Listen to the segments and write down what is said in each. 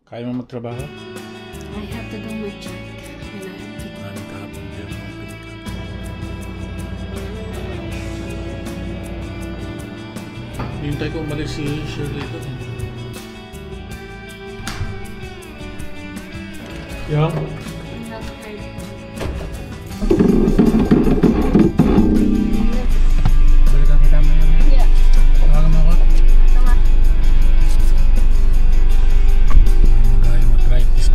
Kaya mo magtrabaho? I have to do my check. Namin kahapon din ang pinagkakot. Hintay ko umalis si Shirley ko. Yung? Balikan kita mo yan. Yeah. Tawagan mo ako. Gaya mo arthritis.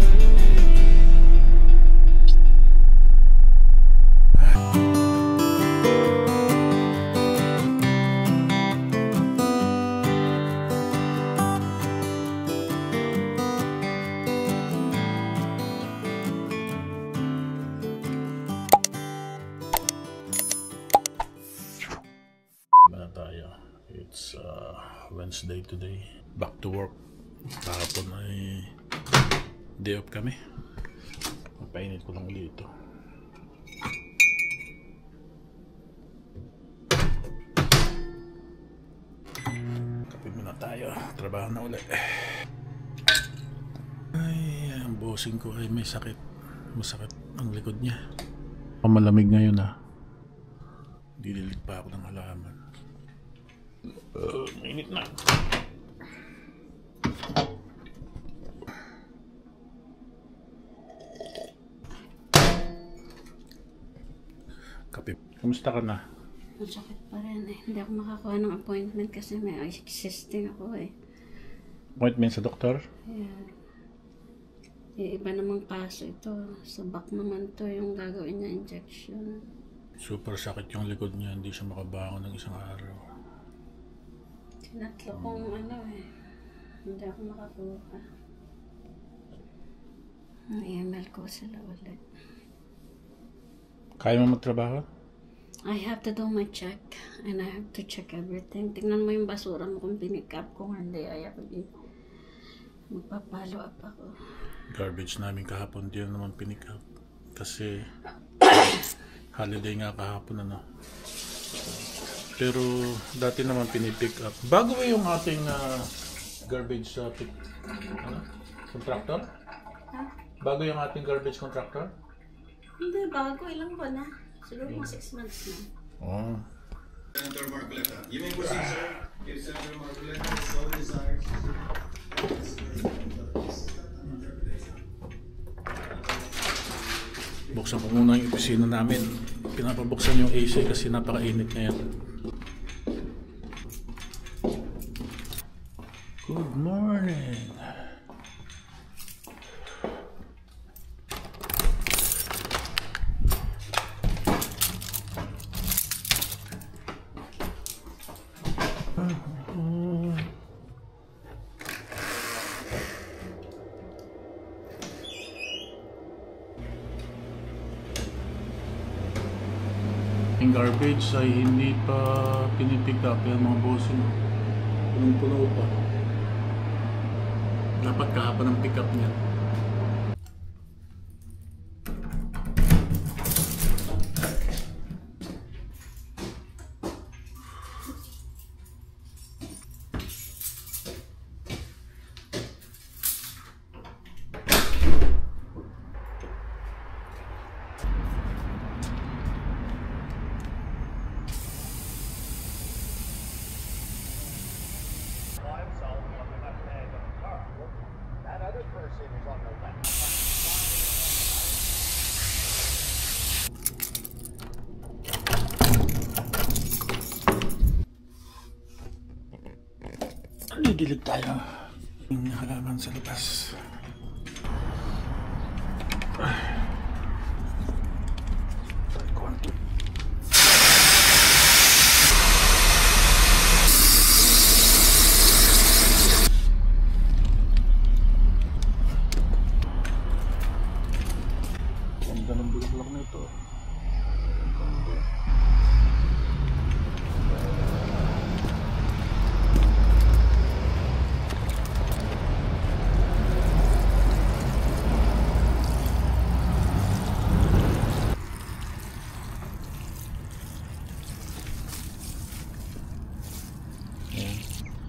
Tayo. It's Wednesday today. Back to work. Kahapon ay day off kami. Mapainit ko lang dito. Kape muna tayo. Trabaho na ulit. Ay, ang bossing ko ay may sakit. Masakit ang likod niya. Malamig ngayon ah. Dililit pa ako ng halaman. Mainit na. Kape. Kamusta ka na? Masakit pa rin eh. Hindi ako makakuha ng appointment kasi may existing ako eh. Appointment sa doktor? Yeah. Iba namang kaso ito. Sa back naman to yung gagawin niya injection. Super sakit yung likod niya. Hindi siya makabangon ng isang araw. Tinatlo kong ano eh. Hindi ako makakuha. Email ko sila ulit. Kaya mo magtrabaho? I have to do my check and I have to check everything. Tingnan mo yung basura mo kung pinick up. Kung hindi, ay ako magpapalo up ako. Garbage namin kahapon. Di naman pinick up. Kasi holiday nga kahapon ano. Pero dati naman pinipick up. Bago ba yung ating garbage contractor? Huh? Bago yung ating garbage contractor? Hindi, bago. Ilang ba na? Siguro mga 6 months na. Oh. Senator Marcoleta. You may proceed, sir. If Senator Marcoleta so desires. Buksan ko muna yung opisina namin. Pinapabuksan yung AC kasi napakainit ngayon. Good morning. Yung garbage ay hindi pa pinipick up yan mga bossing. Punong-puno pa. Dapat kahapon ang pick up niya. Didilig tayo. Yung halaman sa labas. Ganda ng bulaklak na ito.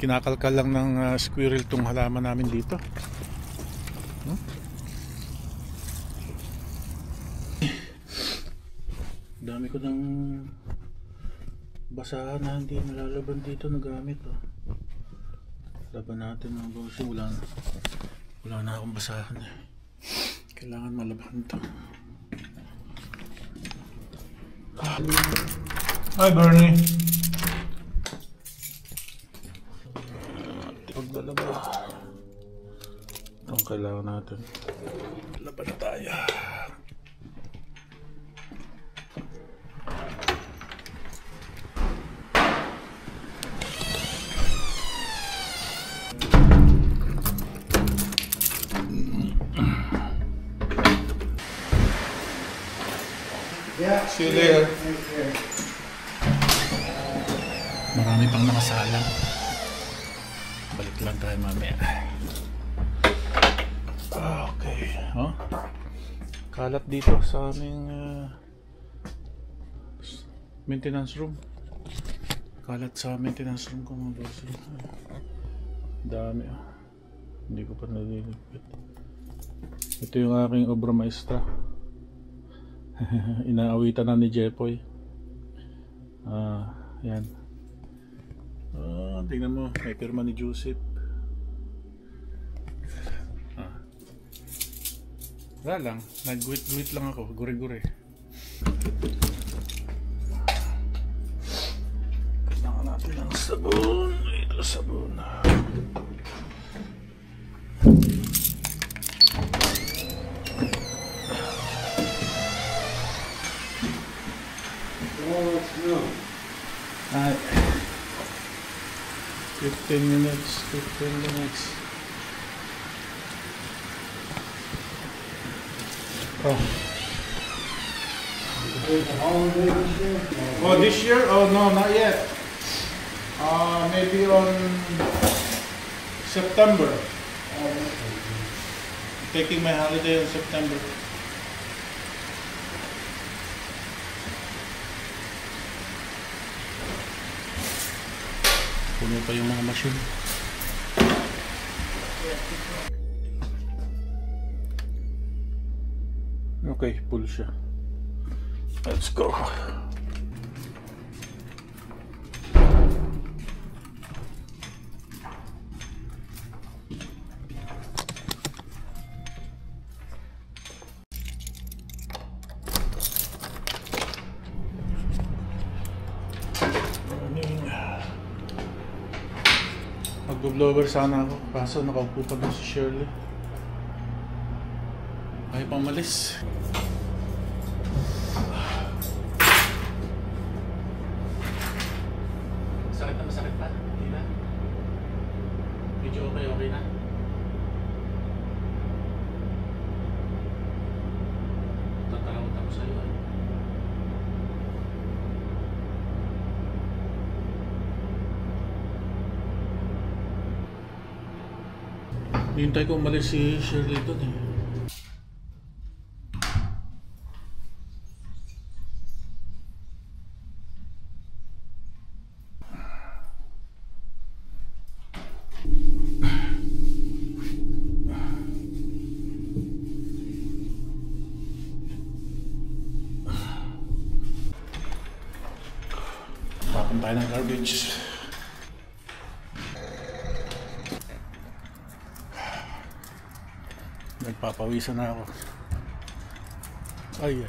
Kinakalkal lang ng squirrel tong halaman namin dito. Dami ko ng basahan na hindi nalalaban dito na gamit. Oh. Laban natin mga boss. Wala na akong basahan eh. Kailangan malaban ito. Hi Bernie! Paglalaba. Ito ang kailangan natin. Laban na tayo. See you later. Marami pang nakasalang. Balik lang tayo mamaya. Okay. Oh? Kalat dito sa aming maintenance room. Kalat sa maintenance room ko mga boss. Dami. Hindi ko pa naliligpit. Ito yung aking obra maestra. Inaawitan na ni Jepoy. Yan. Tingnan mo, may pirma ni Joseph. Wala lang, nag-guit-guit lang ako, gure-gure. Kailangan natin ng sabon. Ito sabon. Alright. 15 minutes. Oh. Oh, this year? Oh no, not yet. Maybe on September. Taking my holiday in September. Puno pa yung mga machine. Okay, full siya. Let's go. Mag-blower sana ako, kaso nakaupo pa doon si Shirley. Ayaw pang malis. Masakit pa? Hindi na? Medyo okay na? Tatakot ako sa'yo eh. Hintay ko umalis si Shirley doon eh. Tapon tayo ng garbage. Nagpapawisan na ako. Ay.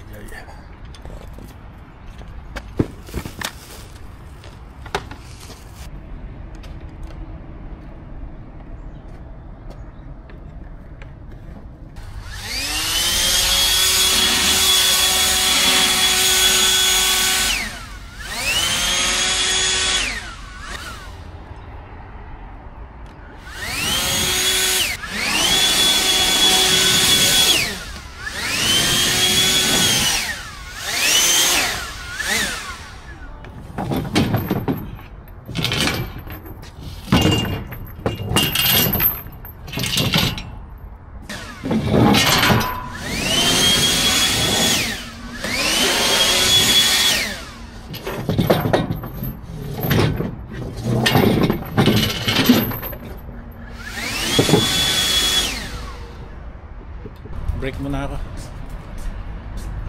Break muna ako.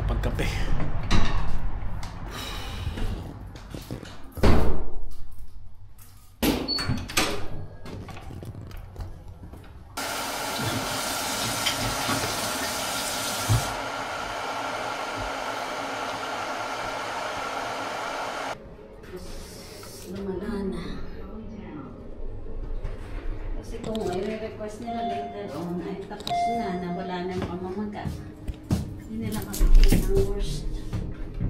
Kapag kape. Lumala na. Kasi kung i-request nila later on ay tapos na wala na yung pamamaga. Hindi nila makikita ang worst.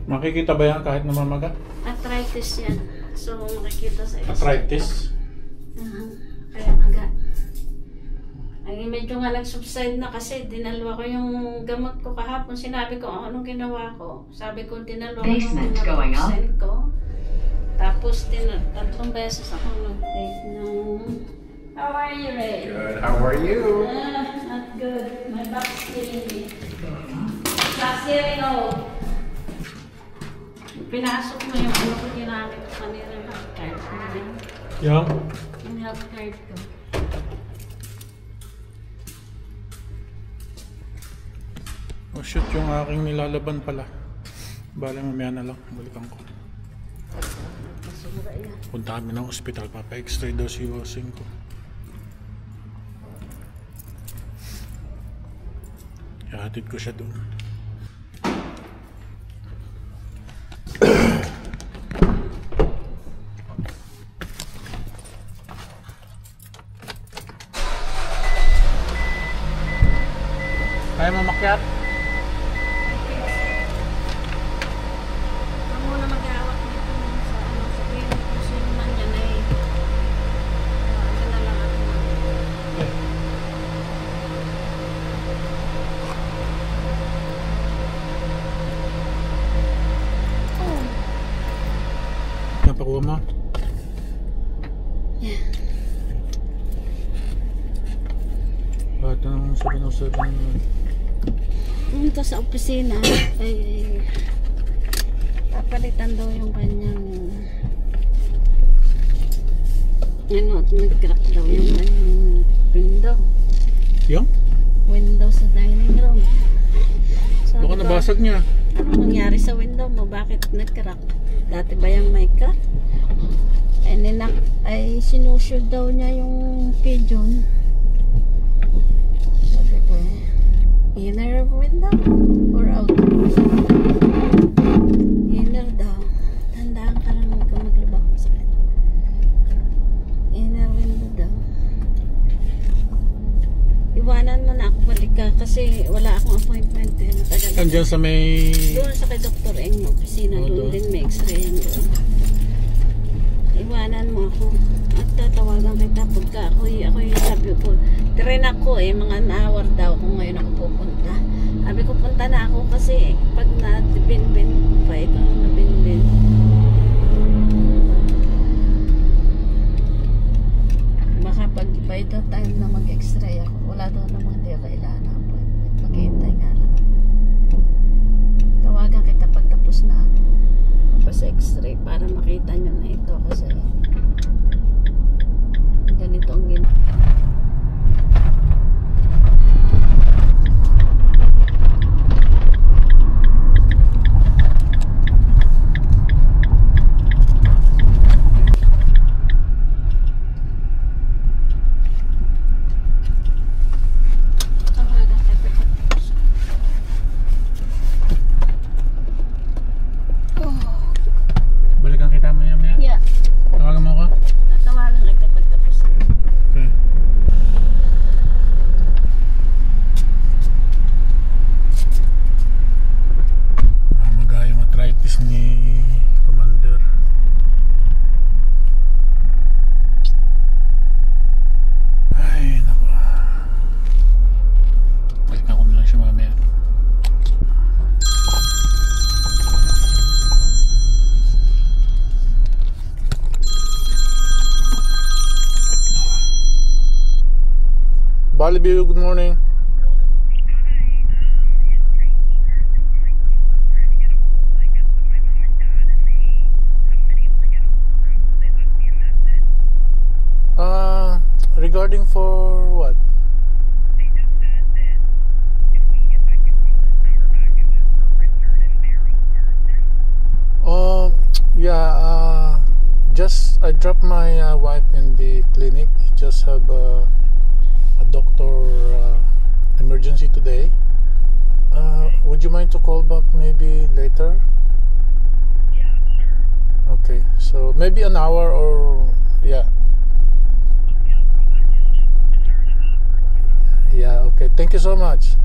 Makikita ba yan kahit namamaga? Arthritis yan. So makikita sa Arthritis? Kaya maga. Ay medyo nga nag-subside na kasi dinalwa ko yung gamot ko kahapon. Sinabi ko anong ginawa ko. Sabi ko dinalwa ko yung napapasen ko. Tapos tatlong beses akong nag-take ng... How are you, Ray? Good. How are you? Not good. My back's killing me. Last year, pinasok mo yung ano ko ginamit ko kanina yung health card. Yung? Yung health card ko. Oh shoot, yung aking nilalaban pala. Bale mamaya na lang, balikan ko. Masura yan. Punta kami ng ospital, papa-x-ray daw si Wosing ko. Ihatid ko siya doon. Kaya mo makyat? Ako muna mag-aawak nito sa ano, sa clinic ko sino man yan ay ano na lang ako. Napakuha mo? Yeah. Bakit nang 707? Pumunta sa opisina ay papalitan daw yung kanyang ano at nag-crack daw yung kanyang window. Yung? Window sa dining room. Sabi Baka ko, nabasag niya. ano nangyari sa window mo? Bakit nag-crack? Dati ba yung may crack? Ay sinushoot daw niya yung pigeon. Sabi ko, inner window or outer? Inner daw. Tandaan ka lang huwag ka maglubak masakit. Inner window daw. Iwanan mo na ako, balik ka kasi wala akong appointment eh. Matagal na. Andiyan sa may... Doon sa kay Dr. Eng opisina, Oh, doon doon. din may x-ray yan doon. Iwanan mo ako at tatawagan kita pagka ako'y sabi ko, train ako mga hour daw kung ngayon ako pupunta. Sabi ko punta na ako kasi pag na-binbin pa ito na-binbin. Baka pag by the time na mag-x-ray ako, wala doon namang hindi ako kailangan na appointment. Maghihintay nga lang. Tawagan kita pag tapos na ako. Tapos x-ray para makita nyo na ito kasi ganito ang ginagawa. Balikan kita maya-maya. Yeah, Tawagan mo ako? tatawagan kita pag tapos na. Okay. Mamaga yung arthritis ni Commander. Ay, naku. Balikan ko na lang siya mamaya. Bali View, good morning. Regarding for what? dropped my wife in the clinic. He just have a doctor emergency today. Would you mind to call back maybe later? Yeah, sure. Okay, so maybe an hour or yeah. Okay, I'll call back in like an hour and a half or something. Yeah, okay. Thank you so much.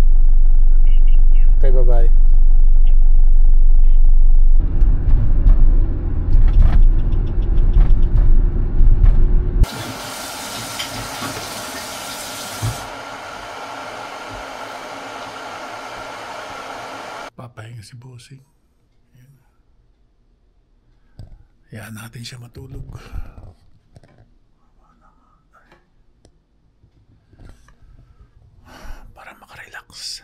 Okay, thank you. Okay, bye-bye. Okay, bye. Papahinga si Bossing. Hayaan natin siya matulog. Para makarelax.